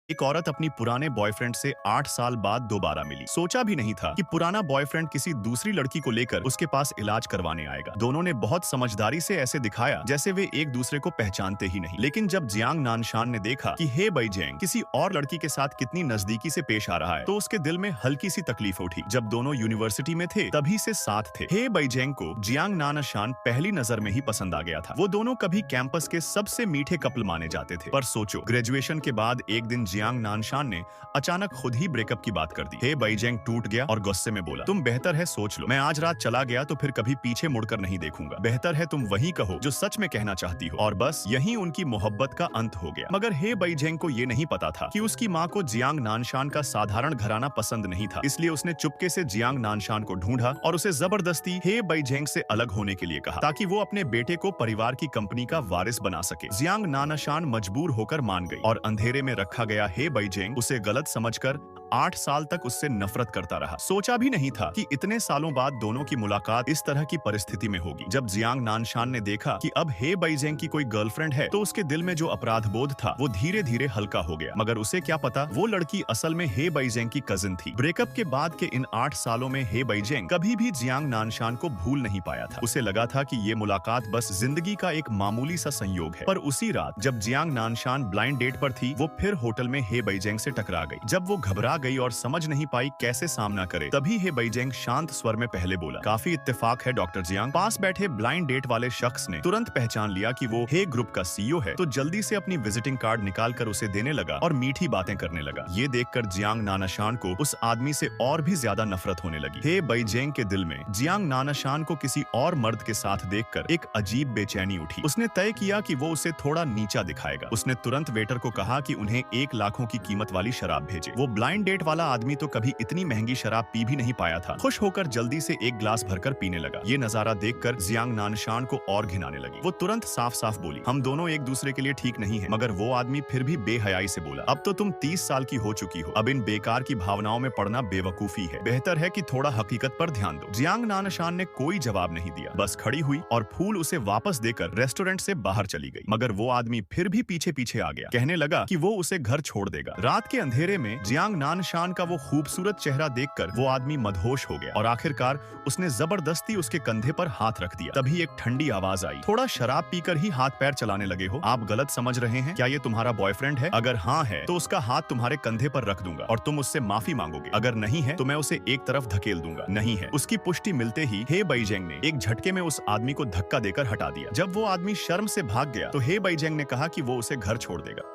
एक औरत अपनी पुराने बॉयफ्रेंड से 8 साल बाद दोबारा मिली। सोचा भी नहीं था कि पुराना बॉयफ्रेंड किसी दूसरी लड़की को लेकर उसके पास इलाज करवाने आएगा। दोनों ने बहुत समझदारी से ऐसे दिखाया जैसे वे एक दूसरे को पहचानते ही नहीं। लेकिन जब जियांग नानशान ने देखा कि हे बैजेंग किसी और लड़की के साथ कितनी नजदीकी से पेश आ रहा है, तो उसके दिल में हल्की सी तकलीफ उठी। जब दोनों यूनिवर्सिटी में थे तभी से साथ थे। हे बैजेंग को जियांग नानशान पहली नजर में ही पसंद आ गया था। वो दोनों कभी कैंपस के सबसे मीठे कपल माने जाते थे। पर सोचो, ग्रेजुएशन के बाद एक दिन जियांग नानशान ने अचानक खुद ही ब्रेकअप की बात कर दी। हे बैजेंग टूट गया और गुस्से में बोला, तुम बेहतर है सोच लो, मैं आज रात चला गया तो फिर कभी पीछे मुड़कर नहीं देखूंगा। बेहतर है तुम वही कहो जो सच में कहना चाहती हो। और बस यही उनकी मोहब्बत का अंत हो गया। मगर हे बैजेंग को ये नहीं पता था कि उसकी माँ को जियांग नानशान का साधारण घराना पसंद नहीं था। इसलिए उसने चुपके से जियांग नानशान को ढूंढा और उसे जबरदस्ती हे बैजेंग से अलग होने के लिए कहा, ताकि वो अपने बेटे को परिवार की कंपनी का वारिस बना सके। जियांग नानशान मजबूर होकर मान गई और अंधेरे में रखा गया हे बैजेंग उसे गलत समझकर 8 साल तक उससे नफरत करता रहा। सोचा भी नहीं था कि इतने सालों बाद दोनों की मुलाकात इस तरह की परिस्थिति में होगी। जब जियांग नानशान ने देखा कि अब हे बैजेंग की कोई गर्लफ्रेंड है, तो उसके दिल में जो अपराध बोध था वो धीरे धीरे हल्का हो गया। मगर उसे क्या पता, वो लड़की असल में हे बैजेंग की कजिन थी। ब्रेकअप के बाद के इन 8 सालों में हे बैजेंग कभी भी जियांग नानशान को भूल नहीं पाया था। उसे लगा था कि ये मुलाकात बस जिंदगी का एक मामूली सा संयोग है। पर उसी रात जब जियांग नानशान ब्लाइंड डेट पर थी, वो फिर होटल में हे बैजेंग से टकरा गई। जब वो घबरा गई और समझ नहीं पाई कैसे सामना करे, तभी हे बैजेंग शांत स्वर में पहले बोला, काफी इत्तेफाक है डॉक्टर जियांग। पास बैठे ब्लाइंड डेट वाले शख्स ने तुरंत पहचान लिया कि वो हे ग्रुप का सीईओ है, तो जल्दी से अपनी विजिटिंग कार्ड निकालकर उसे देने लगा और मीठी बातें करने लगा। ये देखकर जियांग नानशान को उस आदमी से और भी ज्यादा नफरत होने लगी। हे बैजेंग के दिल में जियांग नानशान को किसी और मर्द के साथ देखकर एक अजीब बेचैनी उठी। उसने तय किया कि वो उसे थोड़ा नीचा दिखाएगा। उसने तुरंत वेटर को कहा कि उन्हें 1 लाख की कीमत वाली शराब भेजे। वो ब्लाइंड डेट वाला आदमी तो कभी इतनी महंगी शराब पी भी नहीं पाया था। खुश होकर जल्दी से एक ग्लास भरकर पीने लगा। ये नजारा देखकर जियांग नानशान को और घिनाने लगी। वो तुरंत साफ साफ बोली, हम दोनों एक दूसरे के लिए ठीक नहीं है। मगर वो आदमी फिर भी बेहयाई से बोला, अब तो तुम 30 साल की हो चुकी हो, अब इन बेकार की भावनाओं में पड़ना बेवकूफी है। बेहतर है कि थोड़ा हकीकत पर ध्यान दो। जियांग नानशान ने कोई जवाब नहीं दिया, बस खड़ी हुई और फूल उसे वापस देकर रेस्टोरेंट से बाहर चली गई। मगर वो आदमी फिर भी पीछे पीछे आ गया, कहने लगा कि वो उसे घर छोड़ देगा। रात के अंधेरे में जियांग नानशान का वो खूबसूरत चेहरा देखकर वो आदमी मदहोश हो गया और आखिरकार उसने जबरदस्ती उसके कंधे पर हाथ रख दिया। तभी एक ठंडी आवाज आई, थोड़ा शराब पीकर ही हाथ पैर चलाने लगे हो, आप गलत समझ रहे हैं। क्या ये तुम्हारा बॉयफ्रेंड है? अगर हाँ है तो उसका हाथ तुम्हारे कंधे पर रख दूंगा और तुम उससे माफी मांगोगे। अगर नहीं है तो मैं उसे एक तरफ धकेल दूंगा। नहीं है। उसकी पुष्टि मिलते ही हे बैजेंग ने एक झटके में उस आदमी को धक्का देकर हटा दिया। जब वो आदमी शर्म से भाग गया तो हे बैजेंग ने कहा कि वो उसे घर छोड़ देगा।